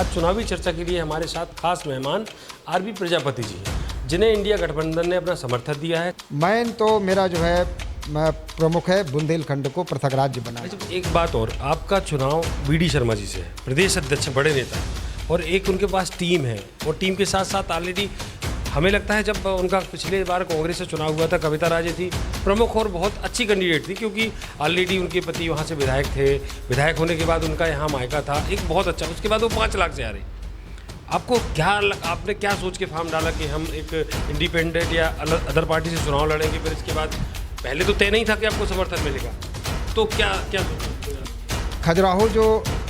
आज चुनावी चर्चा के लिए हमारे साथ खास मेहमान आरबी प्रजापति जी हैं, जिन्हें इंडिया गठबंधन ने अपना समर्थन दिया है। मैं तो मेरा जो है प्रमुख है बुंदेलखंड को पृथक राज्य बनाना। एक बात और, आपका चुनाव वीडी शर्मा जी से है, प्रदेश अध्यक्ष, बड़े नेता, और एक उनके पास टीम है, और टीम के साथ साथ ऑलरेडी हमें लगता है जब उनका पिछले बार कांग्रेस से चुनाव हुआ था, कविता राजे थी प्रमुख और बहुत अच्छी कैंडिडेट थी, क्योंकि ऑलरेडी उनके पति वहाँ से विधायक थे। विधायक होने के बाद उनका यहाँ मायका था, एक बहुत अच्छा। उसके बाद वो 5 लाख से आ रही। आपको आपने क्या सोच के फॉर्म डाला कि हम एक इंडिपेंडेंट या अदर पार्टी से चुनाव लड़ेंगे? फिर इसके बाद पहले तो तय नहीं था कि आपको समर्थन मिलेगा, तो क्या खजुराहो जो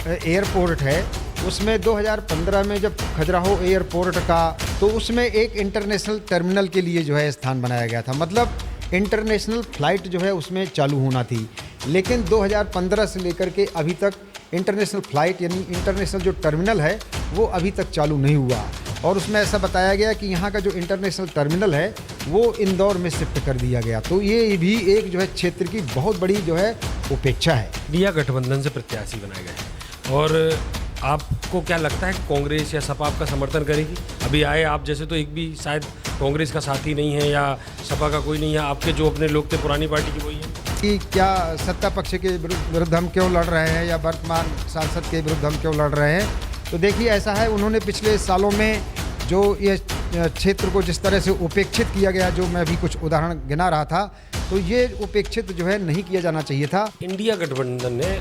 एयरपोर्ट है उसमें 2015 में जब खजुराहो एयरपोर्ट का, तो उसमें एक इंटरनेशनल टर्मिनल के लिए जो है स्थान बनाया गया था। मतलब इंटरनेशनल फ़्लाइट जो है उसमें चालू होना थी, लेकिन 2015 से लेकर के अभी तक इंटरनेशनल फ़्लाइट यानी इंटरनेशनल जो टर्मिनल है वो अभी तक चालू नहीं हुआ। और उसमें ऐसा बताया गया कि यहाँ का जो इंटरनेशनल टर्मिनल है वो इंदौर में शिफ्ट कर दिया गया। तो ये भी एक जो है क्षेत्र की बहुत बड़ी जो है उपेक्षा है। इंडिया गठबंधन से प्रत्याशी बनाए गए हैं, और आपको क्या लगता है कांग्रेस या सपा आपका समर्थन करेगी? अभी आए आप जैसे तो एक भी शायद कांग्रेस का साथी नहीं है या सपा का कोई नहीं है, आपके जो अपने लोग थे पुरानी पार्टी की वही है कि क्या सत्ता पक्ष के विरुद्ध हम क्यों लड़ रहे हैं या वर्तमान सांसद के विरुद्ध हम क्यों लड़ रहे हैं? तो देखिए ऐसा है, उन्होंने पिछले सालों में जो ये क्षेत्र को जिस तरह से उपेक्षित किया गया, जो मैं भी कुछ उदाहरण गिना रहा था, तो ये उपेक्षित जो है नहीं किया जाना चाहिए था। इंडिया गठबंधन ने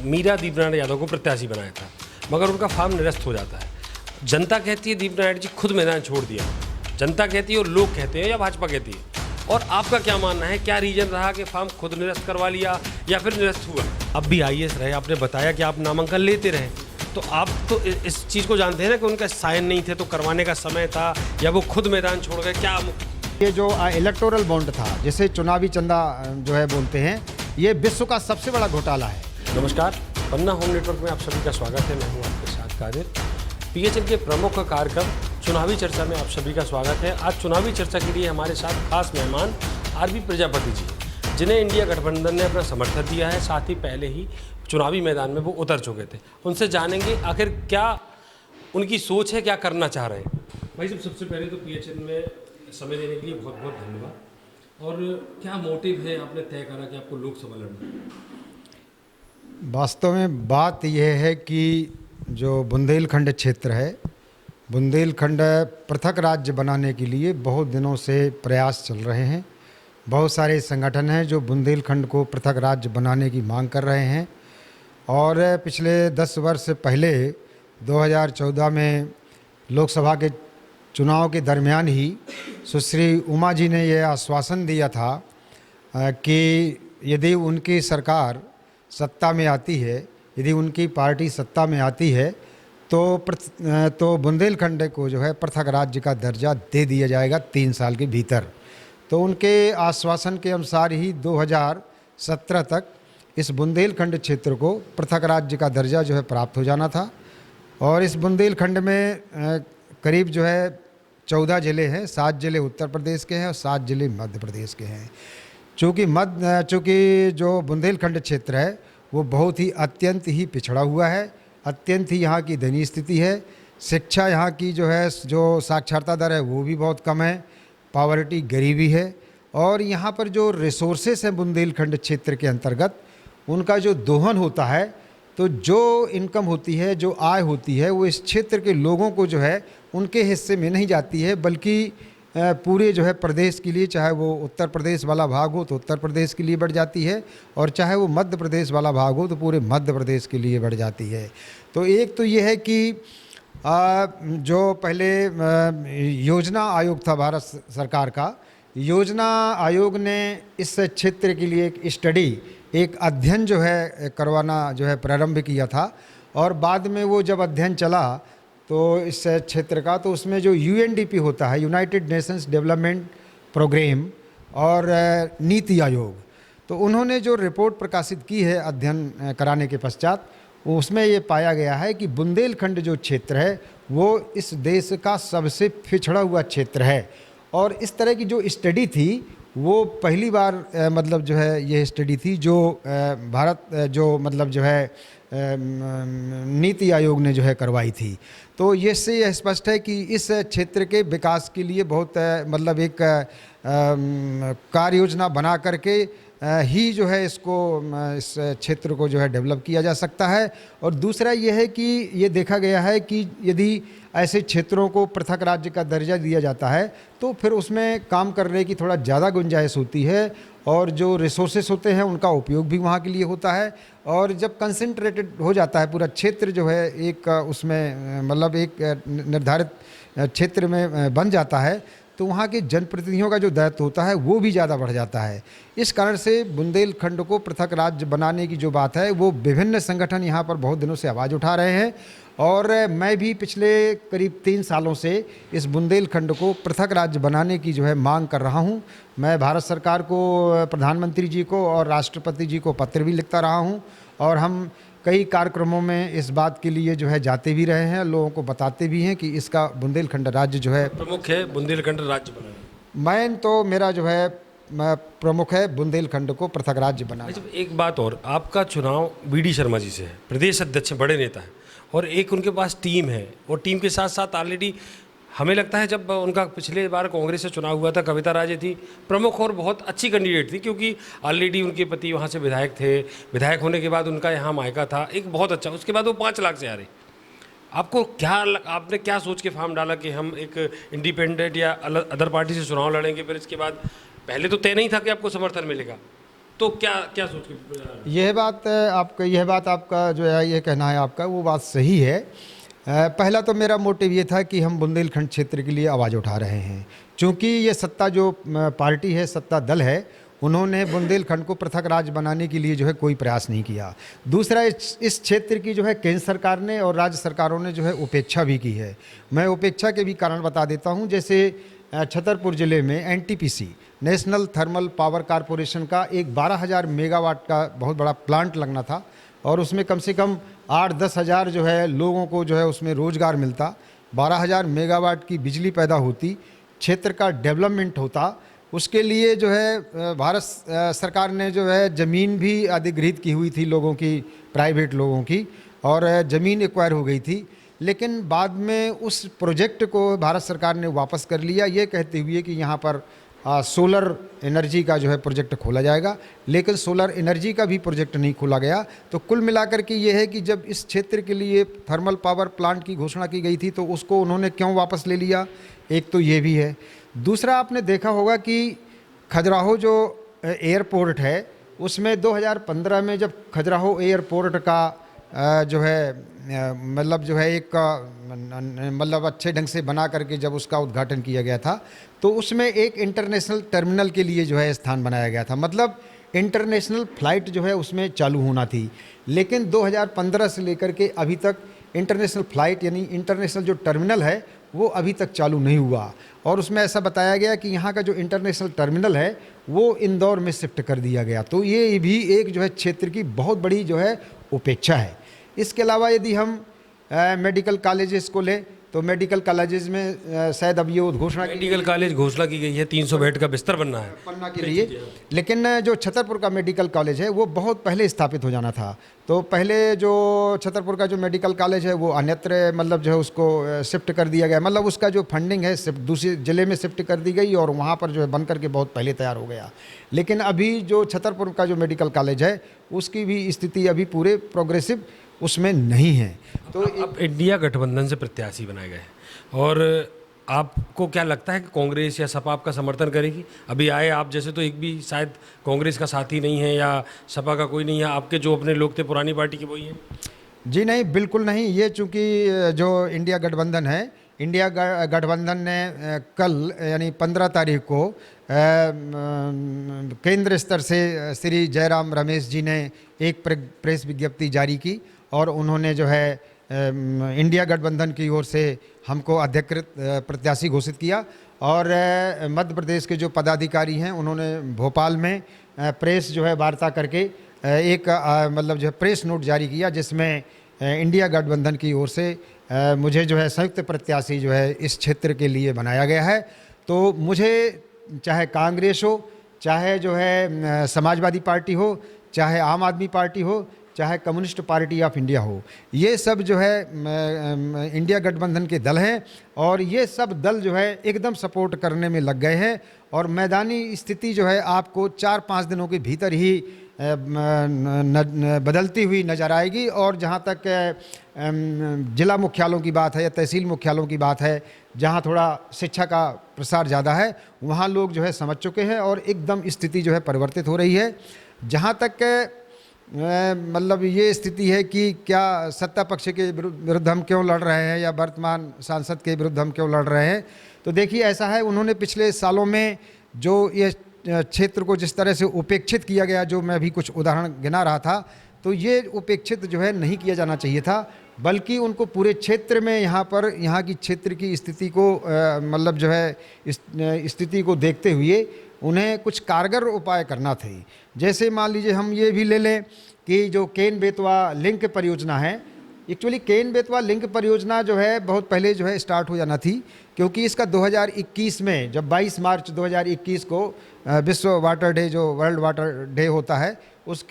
मीरा दीपनारायण यादव को प्रत्याशी बनाया था, मगर उनका फॉर्म निरस्त हो जाता है। जनता कहती है दीपनारायण जी खुद मैदान छोड़ दिया, जनता कहती है और लोग कहते हैं या भाजपा कहती है। और आपका क्या मानना है, क्या रीजन रहा कि फॉर्म खुद निरस्त करवा लिया या फिर निरस्त हुआ? अब भी आईएएस रहे, आपने बताया कि आप नामांकन लेते रहे, तो आप तो इस चीज़ को जानते हैं ना कि उनका साइन नहीं थे तो करवाने का समय था, या वो खुद मैदान छोड़ गए? क्या ये जो इलेक्टोरल बॉन्ड था, जिसे चुनावी चंदा जो है बोलते हैं, ये विश्व का सबसे बड़ा घोटाला है। नमस्कार, पन्ना होम नेटवर्क में आप सभी का स्वागत है। मैं हूं आपके साथ कादिर। पीएचएल के प्रमुख कार्यक्रम चुनावी चर्चा में आप सभी का स्वागत है। आज चुनावी चर्चा के लिए हमारे साथ खास मेहमान आरबी प्रजापति जी, जिन्हें इंडिया गठबंधन ने अपना समर्थन दिया है, साथ ही पहले ही चुनावी मैदान में वो उतर चुके थे। उनसे जानेंगे आखिर क्या उनकी सोच है, क्या करना चाह रहे हैं। भाई साहब, सबसे पहले तो पीएचएल में समय देने के लिए बहुत बहुत धन्यवाद। और क्या मोटिव है, आपने तय करा कि आपको लोकसभा लड़ना है? वास्तव में बात यह है कि जो बुंदेलखंड क्षेत्र है, बुंदेलखंड पृथक राज्य बनाने के लिए बहुत दिनों से प्रयास चल रहे हैं। बहुत सारे संगठन हैं जो बुंदेलखंड को पृथक राज्य बनाने की मांग कर रहे हैं। और पिछले 10 वर्ष पहले 2014 में लोकसभा के चुनाव के दरमियान ही सुश्री उमा जी ने यह आश्वासन दिया था कि यदि उनकी सरकार सत्ता में आती है, यदि उनकी पार्टी सत्ता में आती है, तो बुंदेलखंड को जो है पृथक राज्य का दर्जा दे दिया जाएगा 3 साल के भीतर। तो उनके आश्वासन के अनुसार ही 2017 तक इस बुंदेलखंड क्षेत्र को पृथक राज्य का दर्जा जो है प्राप्त हो जाना था। और इस बुंदेलखंड में करीब जो है 14 ज़िले हैं, 7 ज़िले उत्तर प्रदेश के हैं और 7 ज़िले मध्य प्रदेश के हैं। चूँकि जो बुंदेलखंड क्षेत्र है वो बहुत ही अत्यंत ही पिछड़ा हुआ है, अत्यंत ही यहाँ की दयनीय स्थिति है। शिक्षा यहाँ की जो है, जो साक्षरता दर है वो भी बहुत कम है, पॉवर्टी, गरीबी है। और यहाँ पर जो रिसोर्सेस हैं बुंदेलखंड क्षेत्र के अंतर्गत, उनका जो दोहन होता है, तो जो इनकम होती है, जो आय होती है, वो इस क्षेत्र के लोगों को जो है उनके हिस्से में नहीं जाती है, बल्कि पूरे जो है प्रदेश के लिए, चाहे वो उत्तर प्रदेश वाला भाग हो तो उत्तर प्रदेश के लिए बढ़ जाती है, और चाहे वो मध्य प्रदेश वाला भाग हो तो पूरे मध्य प्रदेश के लिए बढ़ जाती है। तो एक तो ये है कि जो पहले योजना आयोग था भारत सरकार का, योजना आयोग ने इस क्षेत्र के लिए एक स्टडी, एक अध्ययन जो है करवाना जो है प्रारंभ किया था। और बाद में वो जब अध्ययन चला तो इस क्षेत्र का, तो उसमें जो यूएनडीपी होता है, यूनाइटेड नेशंस डेवलपमेंट प्रोग्राम, और नीति आयोग, तो उन्होंने जो रिपोर्ट प्रकाशित की है अध्ययन कराने के पश्चात, उसमें ये पाया गया है कि बुंदेलखंड जो क्षेत्र है वो इस देश का सबसे पिछड़ा हुआ क्षेत्र है। और इस तरह की जो स्टडी थी वो पहली बार मतलब जो है ये स्टडी थी जो भारत जो मतलब जो है नीति आयोग ने जो है करवाई थी। तो ये से यह स्पष्ट है कि इस क्षेत्र के विकास के लिए बहुत मतलब एक कार्य योजना बना करके ही जो है इसको इस क्षेत्र को जो है डेवलप किया जा सकता है। और दूसरा ये है कि ये देखा गया है कि यदि ऐसे क्षेत्रों को पृथक राज्य का दर्जा दिया जाता है तो फिर उसमें काम करने की थोड़ा ज़्यादा गुंजाइश होती है और जो रिसोर्सेस होते हैं उनका उपयोग भी वहाँ के लिए होता है। और जब कंसंट्रेटेड हो जाता है पूरा क्षेत्र जो है एक उसमें मतलब एक निर्धारित क्षेत्र में बन जाता है तो वहाँ के जनप्रतिनिधियों का जो दायित्व होता है वो भी ज़्यादा बढ़ जाता है। इस कारण से बुंदेलखंड को पृथक राज्य बनाने की जो बात है वो विभिन्न संगठन यहाँ पर बहुत दिनों से आवाज़ उठा रहे हैं और मैं भी पिछले करीब 3 सालों से इस बुंदेलखंड को पृथक राज्य बनाने की जो है मांग कर रहा हूँ। मैं भारत सरकार को, प्रधानमंत्री जी को और राष्ट्रपति जी को पत्र भी लिखता रहा हूँ और हम कई कार्यक्रमों में इस बात के लिए जो है जाते भी रहे हैं, लोगों को बताते भी हैं कि इसका बुंदेलखंड राज्य जो है प्रमुख है बुंदेलखंड राज्य बनाना। मैं तो मेरा जो है प्रमुख है बुंदेलखंड को पृथक राज्य बनाना। अच्छा, एक बात और, आपका चुनाव वीडी शर्मा जी से है, प्रदेश अध्यक्ष बड़े नेता हैं और एक उनके पास टीम है और टीम के साथ साथ ऑलरेडी हमें लगता है जब उनका पिछले बार कांग्रेस से चुनाव हुआ था कविता राजे थी प्रमुख और बहुत अच्छी कैंडिडेट थी क्योंकि ऑलरेडी उनके पति वहाँ से विधायक थे, विधायक होने के बाद उनका यहाँ मायका था एक बहुत अच्छा, उसके बाद वो 5 लाख से आ रहे। आपको क्या आपने क्या सोच के फॉर्म डाला कि हम एक इंडिपेंडेंट या अदर पार्टी से चुनाव लड़ेंगे, फिर इसके बाद पहले तो तय नहीं था कि आपको समर्थन मिलेगा, तो क्या क्या सोच के? यह बात आपका जो है ये कहना है आपका वो बात सही है। पहला तो मेरा मोटिव ये था कि हम बुंदेलखंड क्षेत्र के लिए आवाज़ उठा रहे हैं क्योंकि ये सत्ता जो पार्टी है, सत्ता दल है, उन्होंने बुंदेलखंड को पृथक राज्य बनाने के लिए जो है कोई प्रयास नहीं किया। दूसरा इस क्षेत्र की जो है केंद्र सरकार ने और राज्य सरकारों ने जो है उपेक्षा भी की है। मैं उपेक्षा के भी कारण बता देता हूँ। जैसे छतरपुर ज़िले में NTPC national thermal power corporation का एक 12,000 मेगावाट का बहुत बड़ा प्लांट लगना था और उसमें कम से कम 8-10 हज़ार जो है लोगों को जो है उसमें रोज़गार मिलता, 12,000 मेगावाट की बिजली पैदा होती, क्षेत्र का डेवलपमेंट होता। उसके लिए जो है भारत सरकार ने जो है ज़मीन भी अधिग्रहित की हुई थी लोगों की, प्राइवेट लोगों की, और ज़मीन एक्वायर हो गई थी। लेकिन बाद में उस प्रोजेक्ट को भारत सरकार ने वापस कर लिया ये कहते हुए कि यहाँ पर सोलर एनर्जी का जो है प्रोजेक्ट खोला जाएगा, लेकिन सोलर एनर्जी का भी प्रोजेक्ट नहीं खोला गया। तो कुल मिलाकर के ये है कि जब इस क्षेत्र के लिए थर्मल पावर प्लांट की घोषणा की गई थी तो उसको उन्होंने क्यों वापस ले लिया, एक तो ये भी है। दूसरा आपने देखा होगा कि खजुराहो जो एयरपोर्ट है उसमें 2015 में जब खजुराहो एयरपोर्ट का जो है मतलब जो है एक मतलब अच्छे ढंग से बना करके जब उसका उद्घाटन किया गया था तो उसमें एक इंटरनेशनल टर्मिनल के लिए जो है स्थान बनाया गया था, मतलब इंटरनेशनल फ़्लाइट जो है उसमें चालू होना थी। लेकिन 2015 से लेकर के अभी तक इंटरनेशनल फ़्लाइट यानी इंटरनेशनल जो टर्मिनल है वो अभी तक चालू नहीं हुआ और उसमें ऐसा बताया गया कि यहाँ का जो इंटरनेशनल टर्मिनल है वो इंदौर में शिफ्ट कर दिया गया। तो ये भी एक जो है क्षेत्र की बहुत बड़ी जो है उपेक्षा है। इसके अलावा यदि हम मेडिकल कॉलेजेस को लें तो मेडिकल कॉलेजेस में शायद अब ये घोषणा मेडिकल कॉलेज घोषणा की गई है 300 बेड का बिस्तर बनना है पन्ना के लिए, लेकिन जो छतरपुर का मेडिकल कॉलेज है वो बहुत पहले स्थापित हो जाना था। तो पहले जो छतरपुर का जो मेडिकल कॉलेज है वो अन्यत्र मतलब जो है उसको शिफ्ट कर दिया गया, मतलब उसका जो फंडिंग है दूसरे ज़िले में शिफ्ट कर दी गई और वहाँ पर जो है बन करके बहुत पहले तैयार हो गया। लेकिन अभी जो छतरपुर का जो मेडिकल कॉलेज है उसकी भी स्थिति अभी पूरे प्रोग्रेसिव उसमें नहीं है। तो अब इंडिया गठबंधन से प्रत्याशी बनाए गए और आपको क्या लगता है कि कांग्रेस या सपा आपका समर्थन करेगी? अभी आए आप जैसे तो एक भी शायद कांग्रेस का साथी नहीं है या सपा का कोई नहीं है, आपके जो अपने लोग थे पुरानी पार्टी के वही हैं? जी नहीं, बिल्कुल नहीं। ये चूँकि जो इंडिया गठबंधन है, इंडिया गठबंधन ने कल यानी 15 तारीख को केंद्र स्तर से श्री जयराम रमेश जी ने एक प्रेस विज्ञप्ति जारी की और उन्होंने जो है इंडिया गठबंधन की ओर से हमको अधिकृत प्रत्याशी घोषित किया और मध्य प्रदेश के जो पदाधिकारी हैं उन्होंने भोपाल में प्रेस जो है वार्ता करके एक मतलब जो है प्रेस नोट जारी किया जिसमें इंडिया गठबंधन की ओर से मुझे जो है संयुक्त प्रत्याशी जो है इस क्षेत्र के लिए बनाया गया है। तो मुझे चाहे कांग्रेस हो चाहे जो है समाजवादी पार्टी हो, चाहे आम आदमी पार्टी हो, चाहे कम्युनिस्ट पार्टी ऑफ इंडिया हो, ये सब जो है इंडिया गठबंधन के दल हैं और ये सब दल जो है एकदम सपोर्ट करने में लग गए हैं और मैदानी स्थिति जो है आपको 4-5 दिनों के भीतर ही बदलती हुई नज़र आएगी। और जहाँ तक जिला मुख्यालयों की बात है या तहसील मुख्यालयों की बात है, जहाँ थोड़ा शिक्षा का प्रसार ज़्यादा है, वहाँ लोग जो है समझ चुके हैं और एकदम स्थिति जो है परिवर्तित हो रही है। जहाँ तक मतलब ये स्थिति है कि क्या सत्ता पक्ष के विरुद्ध हम क्यों लड़ रहे हैं या वर्तमान सांसद के विरुद्ध हम क्यों लड़ रहे हैं, तो देखिए ऐसा है, उन्होंने पिछले सालों में जो ये क्षेत्र को जिस तरह से उपेक्षित किया गया, जो मैं भी कुछ उदाहरण गिना रहा था, तो ये उपेक्षित जो है नहीं किया जाना चाहिए था, बल्कि उनको पूरे क्षेत्र में यहाँ की क्षेत्र की स्थिति को मतलब जो है इस स्थिति को देखते हुए उन्हें कुछ कारगर उपाय करना थे। जैसे मान लीजिए हम ये भी ले लें कि जो केन बेतवा लिंक परियोजना है, एक्चुअली केन बेतवा लिंक परियोजना जो है बहुत पहले जो है स्टार्ट हो जाना थी, क्योंकि इसका 2021 में जब 22 मार्च 2021 को विश्व वाटर डे, जो वर्ल्ड वाटर डे होता है, उस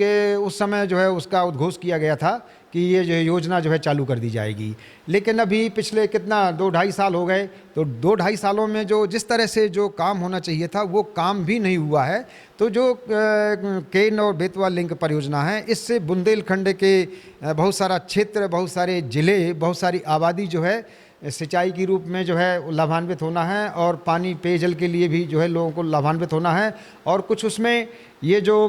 समय जो है उसका उद्घोष किया गया था कि ये जो योजना जो है चालू कर दी जाएगी। लेकिन अभी पिछले 2-2.5 साल हो गए, तो 2-2.5 सालों में जो जिस तरह से जो काम होना चाहिए था वो काम भी नहीं हुआ है। तो जो केन और बेतवा लिंक परियोजना है, इससे बुंदेलखंड के बहुत सारा क्षेत्र, बहुत सारे ज़िले, बहुत सारी आबादी जो है सिंचाई के रूप में जो है लाभान्वित होना है और पानी पेयजल के लिए भी जो है लोगों को लाभान्वित होना है। और कुछ उसमें ये जो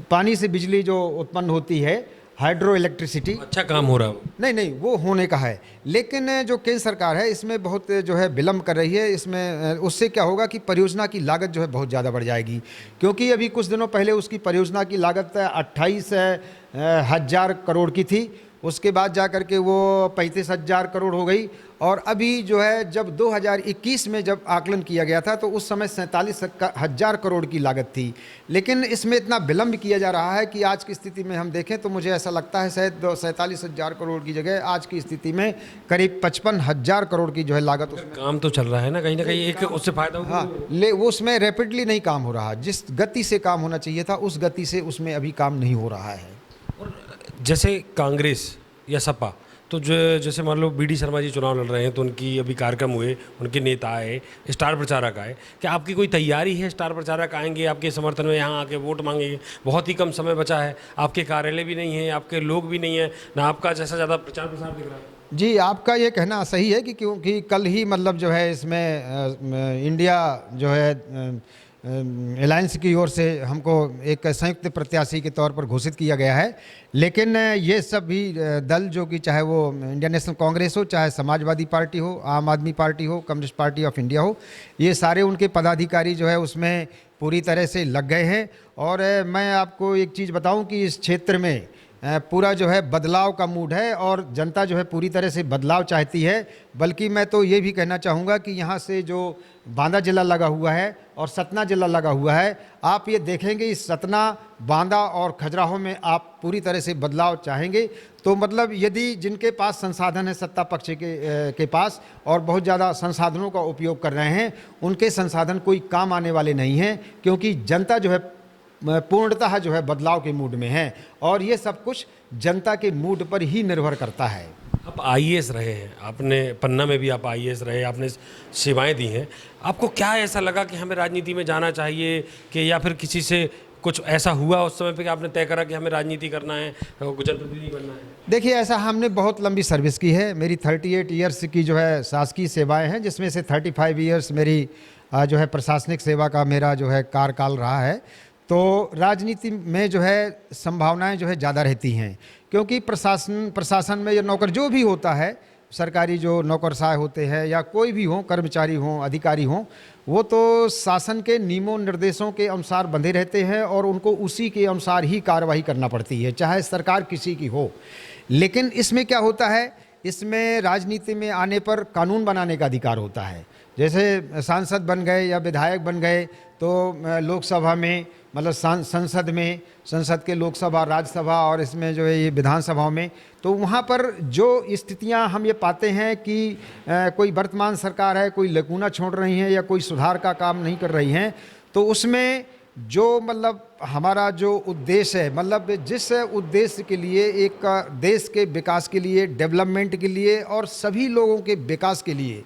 पानी से बिजली जो उत्पन्न होती है, हाइड्रो इलेक्ट्रिसिटी, अच्छा काम हो रहा है। नहीं वो होने का है, लेकिन जो केंद्र सरकार है इसमें बहुत जो है विलम्ब कर रही है। इसमें उससे क्या होगा कि परियोजना की लागत जो है बहुत ज़्यादा बढ़ जाएगी, क्योंकि अभी कुछ दिनों पहले उसकी परियोजना की लागत 28,000 करोड़ की थी, उसके बाद जा कर के वो 35,000 करोड़ हो गई। और अभी जो है जब 2021 में जब आकलन किया गया था तो उस समय 47,000 करोड़ की लागत थी। लेकिन इसमें इतना विलम्ब किया जा रहा है कि आज की स्थिति में हम देखें तो मुझे ऐसा लगता है शायद 47,000 करोड़ की जगह आज की स्थिति में करीब 55,000 करोड़ की जो है लागत। काम तो चल रहा है ना, कहीं ना कहीं एक उससे फायदा होगा। हाँ, वो उसमें रैपिडली नहीं काम हो रहा, जिस गति से काम होना चाहिए था उस गति से उसमें अभी काम नहीं हो रहा है। और जैसे कांग्रेस या सपा, तो जो जैसे मान लो BD शर्मा जी चुनाव लड़ रहे हैं, तो उनकी अभी कार्यक्रम हुए, उनके नेता आए, स्टार प्रचारक आए, क्या आपकी कोई तैयारी है? स्टार प्रचारक आएंगे आपके समर्थन में, यहाँ आके वोट मांगेंगे? बहुत ही कम समय बचा है, आपके कार्यालय भी नहीं है, आपके लोग भी नहीं है, ना आपका जैसा ज़्यादा प्रचार प्रसार दिख रहा है। जी, आपका ये कहना सही है कि क्योंकि कल ही मतलब जो है इसमें इंडिया जो है अलायंस की ओर से हमको एक संयुक्त प्रत्याशी के तौर पर घोषित किया गया है। लेकिन ये सब भी दल जो कि चाहे वो इंडियन नेशनल कांग्रेस हो, चाहे समाजवादी पार्टी हो, आम आदमी पार्टी हो, कम्युनिस्ट पार्टी ऑफ इंडिया हो, ये सारे उनके पदाधिकारी जो है उसमें पूरी तरह से लग गए हैं। और मैं आपको एक चीज़ बताऊं कि इस क्षेत्र में पूरा जो है बदलाव का मूड है और जनता जो है पूरी तरह से बदलाव चाहती है। बल्कि मैं तो ये भी कहना चाहूँगा कि यहाँ से जो बांदा जिला लगा हुआ है और सतना जिला लगा हुआ है, आप ये देखेंगे इस सतना, बांदा और खजुराहो में आप पूरी तरह से बदलाव चाहेंगे। तो मतलब यदि जिनके पास संसाधन है सत्ता पक्ष के पास और बहुत ज़्यादा संसाधनों का उपयोग कर रहे हैं, उनके संसाधन कोई काम आने वाले नहीं हैं, क्योंकि जनता जो है पूर्णतः जो है बदलाव के मूड में है और ये सब कुछ जनता के मूड पर ही निर्भर करता है। आप IAS रहे हैं, आपने पन्ना में भी आप IAS रहे, आपने सेवाएं दी हैं, आपको क्या ऐसा लगा कि हमें राजनीति में जाना चाहिए, कि या फिर किसी से कुछ ऐसा हुआ उस समय पे कि आपने तय करा कि हमें राजनीति करना है, जनप्रतिनिधि बनना है? देखिए, ऐसा हमने बहुत लंबी सर्विस की है। मेरी 38 ईयर्स की जो है शासकीय सेवाएं हैं, जिसमें से 35 ईयर्स मेरी जो है प्रशासनिक सेवा का मेरा जो है कार्यकाल रहा है। तो राजनीति में जो है संभावनाएं जो है ज़्यादा रहती हैं, क्योंकि प्रशासन में ये नौकर जो भी होता है, सरकारी जो नौकरशाह होते हैं या कोई भी हो, कर्मचारी हों, अधिकारी हों, वो तो शासन के नियमों निर्देशों के अनुसार बंधे रहते हैं और उनको उसी के अनुसार ही कार्रवाई करना पड़ती है, चाहे सरकार किसी की हो। लेकिन इसमें क्या होता है इसमें राजनीति में आने पर कानून बनाने का अधिकार होता है। जैसे सांसद बन गए या विधायक बन गए तो लोकसभा में मतलब संसद में, संसद के लोकसभा, राज्यसभा और इसमें जो है ये विधानसभाओं में, तो वहाँ पर जो स्थितियाँ हम ये पाते हैं कि कोई वर्तमान सरकार है, कोई लकूना छोड़ रही है या कोई सुधार का काम नहीं कर रही हैं, तो उसमें जो मतलब हमारा जो उद्देश्य है, मतलब जिस उद्देश्य के लिए एक देश के विकास के लिए, डेवलपमेंट के लिए और सभी लोगों के विकास के लिए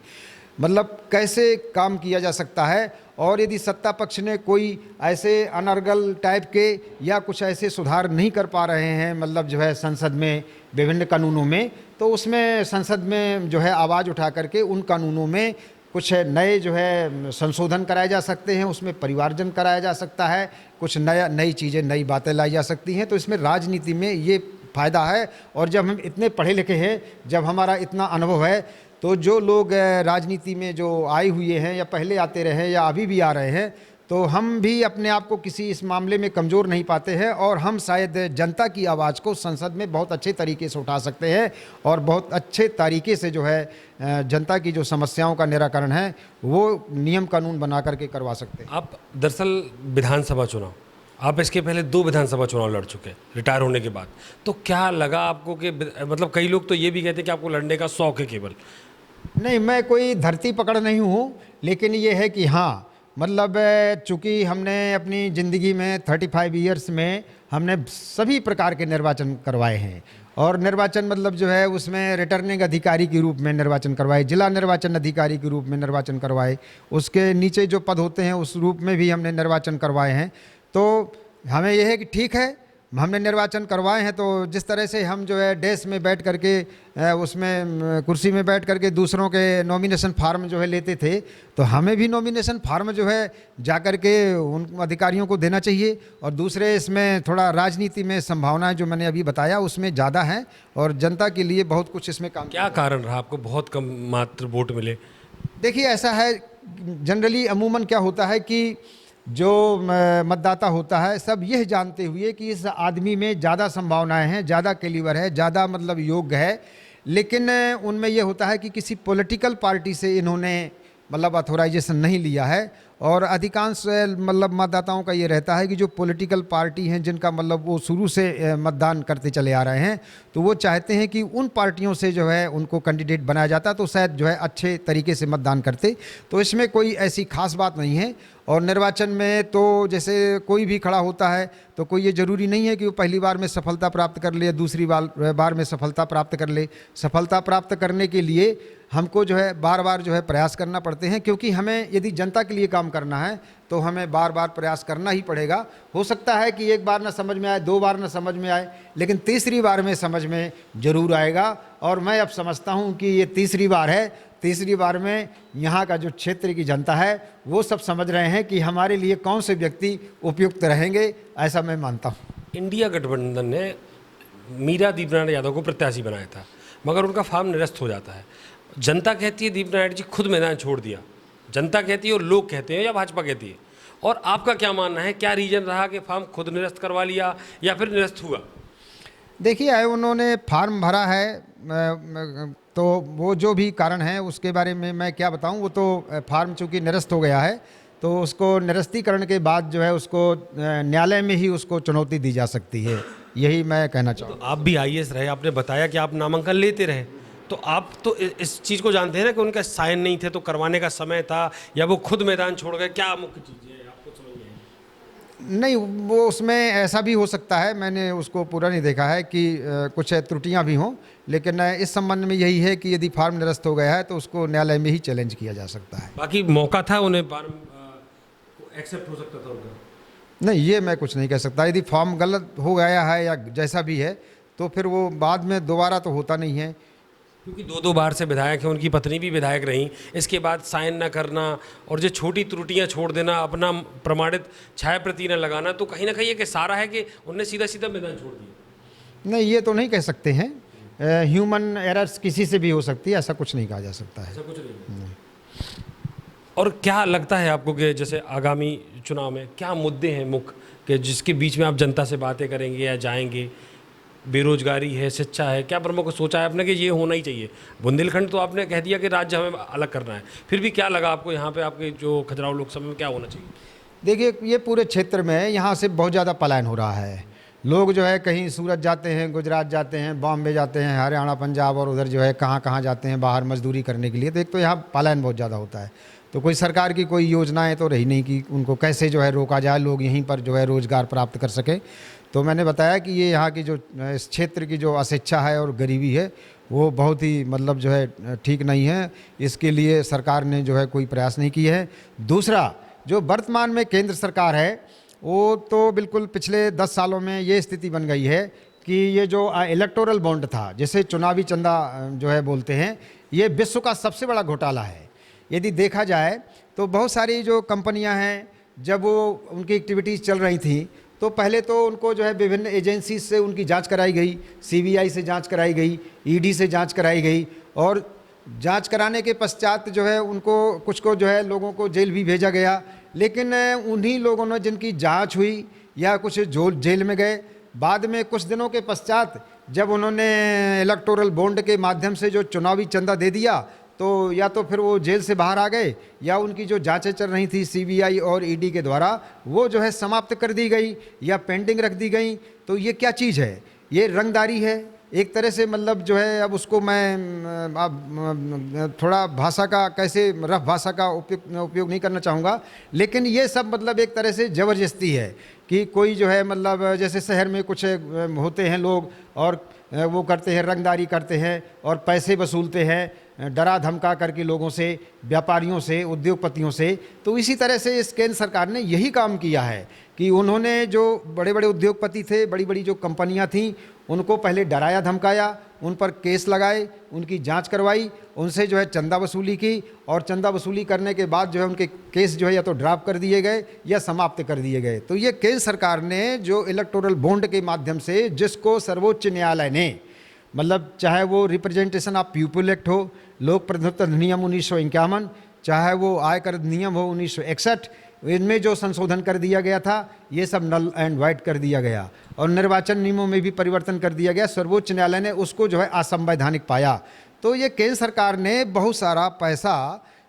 मतलब कैसे काम किया जा सकता है, और यदि सत्ता पक्ष ने कोई ऐसे अनर्गल टाइप के या कुछ ऐसे सुधार नहीं कर पा रहे हैं मतलब जो है संसद में विभिन्न कानूनों में, तो उसमें संसद में जो है आवाज़ उठा करके उन कानूनों में कुछ नए जो है संशोधन कराए जा सकते हैं, उसमें परिमार्जन कराया जा सकता है, कुछ नई चीज़ें, नई बातें लाई जा सकती हैं। तो इसमें राजनीति में ये फ़ायदा है। और जब हम इतने पढ़े लिखे हैं, जब हमारा इतना अनुभव है, तो जो लोग राजनीति में जो आए हुए हैं या पहले आते रहे या अभी भी आ रहे हैं, तो हम भी अपने आप को किसी इस मामले में कमज़ोर नहीं पाते हैं, और हम शायद जनता की आवाज़ को संसद में बहुत अच्छे तरीके से उठा सकते हैं और बहुत अच्छे तरीके से जो है जनता की जो समस्याओं का निराकरण है वो नियम कानून बना करके करवा सकते हैं। आप दरअसल विधानसभा चुनाव, आप इसके पहले 2 विधानसभा चुनाव लड़ चुके रिटायर होने के बाद, तो क्या लगा आपको कि मतलब कई लोग तो ये भी कहते हैं कि आपको लड़ने का शौक है केवल? नहीं, मैं कोई धरती पकड़ नहीं हूँ, लेकिन ये है कि हाँ मतलब चूँकि हमने अपनी ज़िंदगी में 35 ईयर्स में हमने सभी प्रकार के निर्वाचन करवाए हैं, और निर्वाचन मतलब जो है उसमें रिटर्निंग अधिकारी के रूप में निर्वाचन करवाए, जिला निर्वाचन अधिकारी के रूप में निर्वाचन करवाए, उसके नीचे जो पद होते हैं उस रूप में भी हमने निर्वाचन करवाए हैं। तो हमें यह है कि ठीक है, हमने निर्वाचन करवाए हैं, तो जिस तरह से हम जो है डेस्क में बैठ करके उसमें कुर्सी में बैठ करके दूसरों के नॉमिनेशन फार्म जो है लेते थे, तो हमें भी नॉमिनेशन फार्म जो है जा कर के उन अधिकारियों को देना चाहिए। और दूसरे इसमें थोड़ा राजनीति में संभावनाएं जो मैंने अभी बताया उसमें ज़्यादा हैं, और जनता के लिए बहुत कुछ इसमें काम। क्या कारण रहा आपको बहुत कम मात्र वोट मिले? देखिए, ऐसा है जनरली अमूमन क्या होता है कि जो मतदाता होता है सब यह जानते हुए कि इस आदमी में ज़्यादा संभावनाएं हैं, ज़्यादा कैलिबर है, ज़्यादा मतलब योग्य है, लेकिन उनमें यह होता है कि किसी पॉलिटिकल पार्टी से इन्होंने मतलब अथोराइजेशन नहीं लिया है। और अधिकांश मतलब मतदाताओं का ये रहता है कि जो पॉलिटिकल पार्टी हैं जिनका मतलब वो शुरू से मतदान करते चले आ रहे हैं, तो वो चाहते हैं कि उन पार्टियों से जो है उनको कैंडिडेट बनाया जाता तो शायद जो है अच्छे तरीके से मतदान करते। तो इसमें कोई ऐसी खास बात नहीं है। और निर्वाचन में तो जैसे कोई भी खड़ा होता है तो कोई ये ज़रूरी नहीं है कि वो पहली बार में सफलता प्राप्त कर ले, दूसरी बार में सफलता प्राप्त कर ले। सफलता प्राप्त करने के लिए हमको जो है बार बार जो है प्रयास करना पड़ते हैं, क्योंकि हमें यदि जनता के लिए काम करना है तो हमें बार बार प्रयास करना ही पड़ेगा। हो सकता है कि एक बार ना समझ में आए, 2 बार ना समझ में आए, लेकिन तीसरी बार में समझ में ज़रूर आएगा। और मैं अब समझता हूँ कि ये तीसरी बार है। तीसरी बार में यहाँ का जो क्षेत्र की जनता है वो सब समझ रहे हैं कि हमारे लिए कौन से व्यक्ति उपयुक्त रहेंगे, ऐसा मैं मानता हूँ। इंडिया गठबंधन ने मीरा दीपनारायण यादव को प्रत्याशी बनाया था, मगर उनका फॉर्म निरस्त हो जाता है। जनता कहती है दीपनारायण जी खुद मैदान छोड़ दिया, जनता कहती है और लोग कहते हैं या भाजपा कहती है। और आपका क्या मानना है, क्या रीजन रहा कि फॉर्म खुद निरस्त करवा लिया या फिर निरस्त हुआ? देखिए, उन्होंने फार्म भरा है तो वो जो भी कारण है उसके बारे में मैं क्या बताऊं। वो तो फार्म चूँकि निरस्त हो गया है तो उसको निरस्तीकरण के बाद जो है उसको न्यायालय में ही उसको चुनौती दी जा सकती है, यही मैं कहना चाहूँ। तो आप भी IAS रहे, आपने बताया कि आप नामांकन लेते रहे, तो आप तो इस चीज़ को जानते हैं ना कि उनका साइन नहीं थे तो करवाने का समय था, या वो खुद मैदान छोड़ गए? क्या मुख्य चीज़ है आपको समझ में आई? नहीं, वो उसमें ऐसा भी हो सकता है, मैंने उसको पूरा नहीं देखा है कि कुछ त्रुटियां भी हों, लेकिन इस संबंध में यही है कि यदि फार्म निरस्त हो गया है तो उसको न्यायालय में ही चैलेंज किया जा सकता है। बाकी मौका था, उन्हें फार्म एक्सेप्ट हो सकता था उनका? नहीं, ये मैं कुछ नहीं कह सकता। यदि फॉर्म गलत हो गया है या जैसा भी है तो फिर वो बाद में दोबारा तो होता नहीं है, क्योंकि 2 बार से विधायक हैं, उनकी पत्नी भी विधायक रहीं, इसके बाद साइन न करना और जो छोटी त्रुटियां छोड़ देना, अपना प्रमाणित छाया प्रति न लगाना, तो कहीं ना कहीं एक इशारा है कि उन्होंने सीधा सीधा मैदान छोड़ दिया। नहीं, ये तो नहीं कह सकते हैं। ह्यूमन एरर्स किसी से भी हो सकती है, ऐसा कुछ नहीं कहा जा सकता है। ऐसा कुछ नहीं। और क्या लगता है आपको कि जैसे आगामी चुनाव में क्या मुद्दे हैं मुख्य कि जिसके बीच में आप जनता से बातें करेंगे या जाएंगे? बेरोजगारी है, शिक्षा है, क्या प्रमुख सोचा है आपने कि ये होना ही चाहिए? बुंदेलखंड तो आपने कह दिया कि राज्य हमें अलग करना है, फिर भी क्या लगा आपको यहाँ पे आपके जो खजुराहो लोकसभा में क्या होना चाहिए? देखिए, ये पूरे क्षेत्र में यहाँ से बहुत ज़्यादा पलायन हो रहा है। लोग जो है कहीं सूरत जाते हैं, गुजरात जाते हैं, बॉम्बे जाते हैं, हरियाणा, पंजाब और उधर जो है कहाँ कहाँ जाते हैं बाहर मजदूरी करने के लिए। तो एक तो यहाँ पलायन बहुत ज़्यादा होता है, तो कोई सरकार की कोई योजनाएं तो रही नहीं कि उनको कैसे जो है रोका जाए, लोग यहीं पर जो है रोज़गार प्राप्त कर सकें। तो मैंने बताया कि ये यहाँ की जो इस क्षेत्र की जो अशिक्षा है और गरीबी है वो बहुत ही मतलब जो है ठीक नहीं है। इसके लिए सरकार ने जो है कोई प्रयास नहीं किए हैं। दूसरा, जो वर्तमान में केंद्र सरकार है वो तो बिल्कुल पिछले 10 सालों में ये स्थिति बन गई है कि ये जो इलेक्टोरल बॉन्ड था, जिसे चुनावी चंदा जो है बोलते हैं, ये विश्व का सबसे बड़ा घोटाला है। यदि देखा जाए तो बहुत सारी जो कंपनियां हैं, जब वो उनकी एक्टिविटीज़ चल रही थी तो पहले तो उनको जो है विभिन्न एजेंसी से उनकी जांच कराई गई, सीबीआई से जांच कराई गई, ईडी से जांच कराई गई, और जांच कराने के पश्चात जो है उनको कुछ को जो है लोगों को जेल भी भेजा गया। लेकिन उन्हीं लोगों ने जिनकी जांच हुई या कुछ जो जेल में गए, बाद में कुछ दिनों के पश्चात जब उन्होंने इलेक्टोरल बॉन्ड के माध्यम से जो चुनावी चंदा दे दिया तो या तो फिर वो जेल से बाहर आ गए या उनकी जो जांचें चल रही थी सीबीआई और ईडी के द्वारा वो जो है समाप्त कर दी गई या पेंडिंग रख दी गई। तो ये क्या चीज़ है? ये रंगदारी है एक तरह से। मतलब जो है अब उसको मैं अब थोड़ा भाषा का कैसे रफ भाषा का उपयोग नहीं करना चाहूँगा, लेकिन ये सब मतलब एक तरह से ज़बरदस्ती है कि कोई जो है मतलब जैसे शहर में कुछ होते हैं लोग और वो करते हैं, रंगदारी करते हैं और पैसे वसूलते हैं डरा धमका करके लोगों से, व्यापारियों से, उद्योगपतियों से। तो इसी तरह से इस केंद्र सरकार ने यही काम किया है कि उन्होंने जो बड़े बड़े उद्योगपति थे, बड़ी बड़ी जो कंपनियां थीं, उनको पहले डराया धमकाया, उन पर केस लगाए, उनकी जांच करवाई, उनसे जो है चंदा वसूली की, और चंदा वसूली करने के बाद जो है उनके केस जो है या तो ड्रॉप कर दिए गए या समाप्त कर दिए गए। तो ये केंद्र सरकार ने जो इलेक्टोरल बॉन्ड के माध्यम से, जिसको सर्वोच्च न्यायालय ने मतलब चाहे वो रिप्रेजेंटेशन ऑफ पीपुल एक्ट हो, लोक प्रतिनिधित्व अधिनियम 1951, चाहे वो आयकर अधिनियम हो 1961, इनमें जो संशोधन कर दिया गया था ये सब नल एंड वाइट कर दिया गया, और निर्वाचन नियमों में भी परिवर्तन कर दिया गया। सर्वोच्च न्यायालय ने उसको जो है असंवैधानिक पाया। तो ये केंद्र सरकार ने बहुत सारा पैसा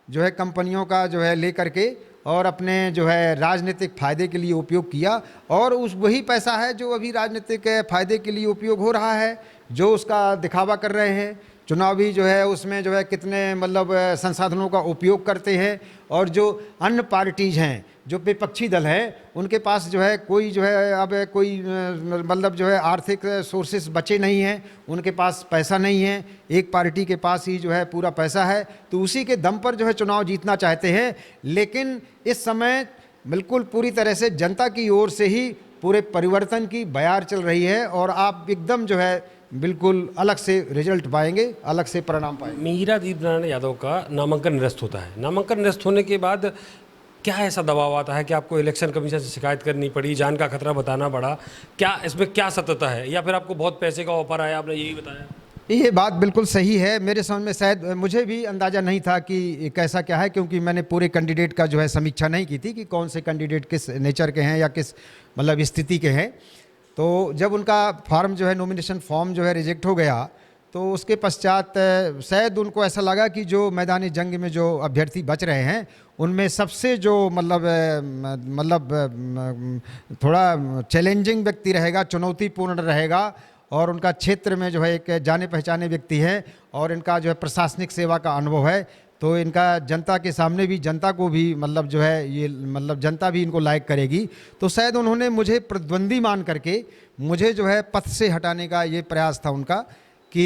जो है कंपनियों का जो है ले करके और अपने जो है राजनीतिक फ़ायदे के लिए उपयोग किया, और उस वही पैसा है जो अभी राजनीतिक फ़ायदे के लिए उपयोग हो रहा है, जो उसका दिखावा कर रहे हैं। चुनावी जो है उसमें जो है कितने मतलब संसाधनों का उपयोग करते हैं, और जो अन्य पार्टीज़ हैं, जो विपक्षी दल हैं, उनके पास जो है कोई जो है अब कोई मतलब जो है आर्थिक सोर्सेस बचे नहीं हैं, उनके पास पैसा नहीं है, एक पार्टी के पास ही जो है पूरा पैसा है, तो उसी के दम पर जो है चुनाव जीतना चाहते हैं। लेकिन इस समय बिल्कुल पूरी तरह से जनता की ओर से ही पूरे परिवर्तन की बयार चल रही है, और आप एकदम जो है बिल्कुल अलग से रिजल्ट पाएंगे, अलग से परिणाम पाएंगे। मीरा दीपनारायण यादव का नामांकन निरस्त होता है। नामांकन निरस्त होने के बाद क्या ऐसा दबाव आता है कि आपको इलेक्शन कमीशन से शिकायत करनी पड़ी, जान का खतरा बताना पड़ा? क्या इसमें क्या सत्यता है, या फिर आपको बहुत पैसे का ऑफर आया, आपने यही बताया? ये बात बिल्कुल सही है। मेरे समझ में शायद मुझे भी अंदाज़ा नहीं था कि कैसा क्या है, क्योंकि मैंने पूरे कैंडिडेट का जो है समीक्षा नहीं की थी कि कौन से कैंडिडेट किस नेचर के हैं या किस मतलब स्थिति के हैं। तो जब उनका फॉर्म जो है नॉमिनेशन फॉर्म जो है रिजेक्ट हो गया, तो उसके पश्चात शायद उनको ऐसा लगा कि जो मैदानी जंग में जो अभ्यर्थी बच रहे हैं उनमें सबसे जो मतलब थोड़ा चैलेंजिंग व्यक्ति रहेगा, चुनौतीपूर्ण रहेगा, और उनका क्षेत्र में जो है एक जाने पहचाने व्यक्ति है, और इनका जो है प्रशासनिक सेवा का अनुभव है, तो इनका जनता के सामने भी, जनता को भी मतलब जो है ये मतलब जनता भी इनको लाइक करेगी। तो शायद उन्होंने मुझे प्रतिद्वंदी मान करके मुझे जो है पथ से हटाने का ये प्रयास था उनका, कि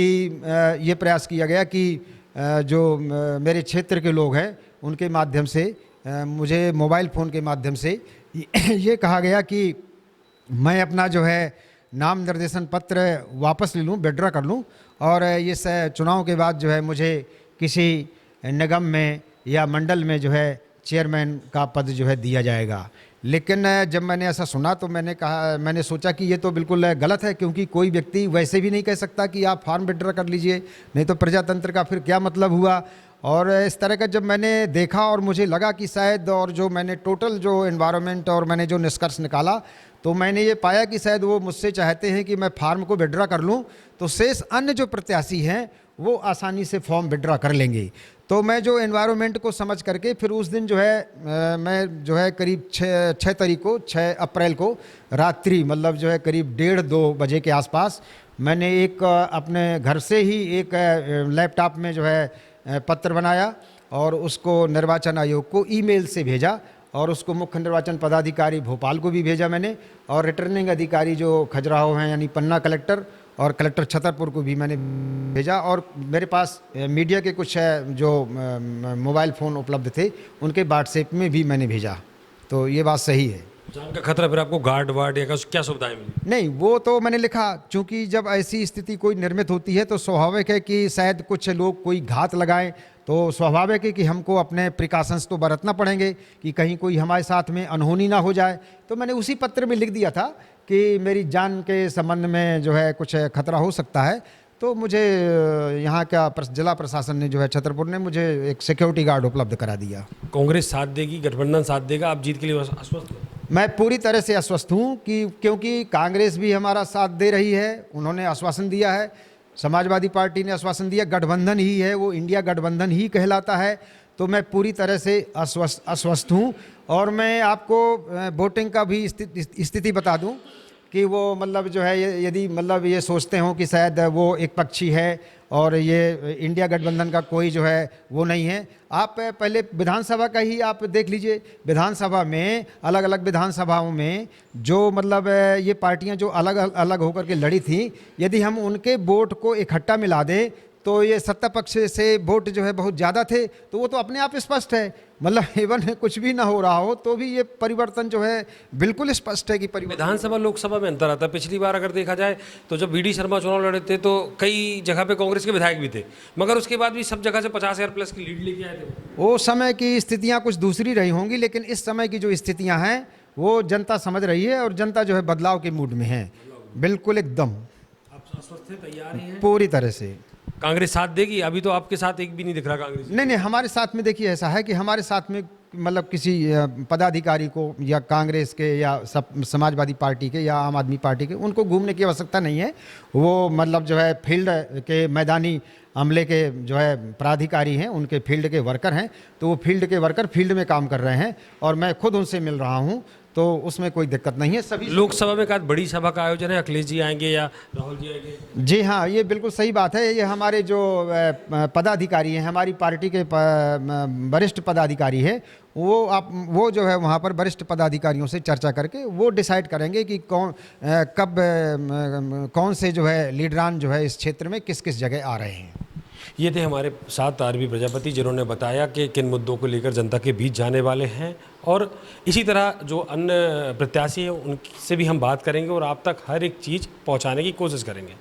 ये प्रयास किया गया कि जो मेरे क्षेत्र के लोग हैं उनके माध्यम से मुझे मोबाइल फ़ोन के माध्यम से ये कहा गया कि मैं अपना जो है नाम निर्देशन पत्र वापस ले लूँ, विड्रॉ कर लूँ, और इस चुनाव के बाद जो है मुझे किसी निगम में या मंडल में जो है चेयरमैन का पद जो है दिया जाएगा। लेकिन जब मैंने ऐसा सुना तो मैंने सोचा कि ये तो बिल्कुल गलत है, क्योंकि कोई व्यक्ति वैसे भी नहीं कह सकता कि आप फॉर्म विड्रॉ कर लीजिए, नहीं तो प्रजातंत्र का फिर क्या मतलब हुआ। और इस तरह का जब मैंने देखा और मुझे लगा कि शायद, और जो मैंने टोटल जो एनवायरनमेंट और मैंने जो निष्कर्ष निकाला, तो मैंने ये पाया कि शायद वो मुझसे चाहते हैं कि मैं फार्म को विड्रा कर लूँ, तो शेष अन्य जो प्रत्याशी हैं वो आसानी से फॉर्म विड्रा कर लेंगे। तो मैं जो एनवायरनमेंट को समझ करके फिर उस दिन जो है मैं जो है करीब 6 अप्रैल को रात्रि मतलब जो है करीब 1:30-2 बजे के आसपास मैंने एक अपने घर से ही एक लैपटॉप में जो है पत्र बनाया और उसको निर्वाचन आयोग को ईमेल से भेजा और उसको मुख्य निर्वाचन पदाधिकारी भोपाल को भी भेजा मैंने, और रिटर्निंग अधिकारी जो खजुराहो हैं यानी पन्ना कलेक्टर और कलेक्टर छतरपुर को भी मैंने भेजा, और मेरे पास मीडिया के कुछ जो मोबाइल फ़ोन उपलब्ध थे उनके व्हाट्सएप में भी मैंने भेजा। तो ये बात सही है। जान का खतरा, फिर आपको गार्ड वार्ड या क्या सुविधाएं मिली? नहीं, वो तो मैंने लिखा, क्योंकि जब ऐसी स्थिति कोई निर्मित होती है तो स्वाभाविक है कि शायद कुछ लोग कोई घात लगाएं, तो स्वाभाविक है कि हमको अपने प्रिकॉशंस तो बरतना पड़ेंगे कि कहीं कोई हमारे साथ में अनहोनी ना हो जाए। तो मैंने उसी पत्र में लिख दिया था कि मेरी जान के संबंध में जो है कुछ खतरा हो सकता है। तो मुझे यहाँ का जिला प्रशासन ने जो है छतरपुर ने मुझे एक सिक्योरिटी गार्ड उपलब्ध करा दिया। कांग्रेस साथ देगी, गठबंधन साथ देगा, आप जीत के लिए आश्वस्त हैं? मैं पूरी तरह से आश्वस्त हूँ कि क्योंकि कांग्रेस भी हमारा साथ दे रही है, उन्होंने आश्वासन दिया है, समाजवादी पार्टी ने आश्वासन दिया, गठबंधन ही है वो, इंडिया गठबंधन ही कहलाता है। तो मैं पूरी तरह से आश्वस्त हूँ। और मैं आपको वोटिंग का भी स्थिति बता दूँ कि वो मतलब जो है यदि मतलब ये सोचते हो कि शायद वो एक पक्षी है और ये इंडिया गठबंधन का कोई जो है वो नहीं है, आप पहले विधानसभा का ही आप देख लीजिए। विधानसभा में अलग अलग विधानसभाओं में जो मतलब ये पार्टियां जो अलग अलग होकर के लड़ी थी, यदि हम उनके वोट को इकट्ठा मिला दें तो ये सत्ता पक्ष से वोट जो है बहुत ज़्यादा थे। तो वो तो अपने आप स्पष्ट है, मतलब इवन कुछ भी ना हो रहा हो तो भी ये परिवर्तन जो है बिल्कुल स्पष्ट है कि विधानसभा लोकसभा में अंतर आता है। पिछली बार अगर देखा जाए तो जब वी डी शर्मा चुनाव लड़े थे तो कई जगह पे कांग्रेस के विधायक भी थे, मगर उसके बाद भी सब जगह से 50,000 प्लस की लीड लेके आए थे। वो समय की स्थितियाँ कुछ दूसरी रही होंगी, लेकिन इस समय की जो स्थितियाँ हैं वो जनता समझ रही है और जनता जो है बदलाव के मूड में है, बिल्कुल एकदम। आप आश्वस्त हैं, तैयार हैं पूरी तरह से? कांग्रेस साथ देगी? अभी तो आपके साथ एक भी नहीं दिख रहा कांग्रेस। नहीं, हमारे साथ में देखिए ऐसा है कि हमारे साथ में मतलब किसी पदाधिकारी को या कांग्रेस के या समाजवादी पार्टी के या आम आदमी पार्टी के उनको घूमने की आवश्यकता नहीं है। वो मतलब जो है फील्ड के मैदानी अमले के जो है प्राधिकारी हैं, उनके फील्ड के वर्कर हैं, तो वो फील्ड के वर्कर फील्ड में काम कर रहे हैं और मैं खुद उनसे मिल रहा हूँ, तो उसमें कोई दिक्कत नहीं है। सभी लोकसभा में कहा बड़ी सभा का आयोजन है, अखिलेश जी आएंगे या राहुल जी आएंगे? जी हाँ, ये बिल्कुल सही बात है। ये हमारे जो पदाधिकारी हैं, हमारी पार्टी के वरिष्ठ पदाधिकारी हैं, वो जो है वहाँ पर वरिष्ठ पदाधिकारियों से चर्चा करके वो डिसाइड करेंगे कि कौन से जो है लीडरान जो है इस क्षेत्र में किस किस जगह आ रहे हैं। ये थे हमारे साथ आरबी प्रजापति, जिन्होंने बताया कि किन मुद्दों को लेकर जनता के बीच जाने वाले हैं, और इसी तरह जो अन्य प्रत्याशी हैं उनसे भी हम बात करेंगे और आप तक हर एक चीज़ पहुंचाने की कोशिश करेंगे।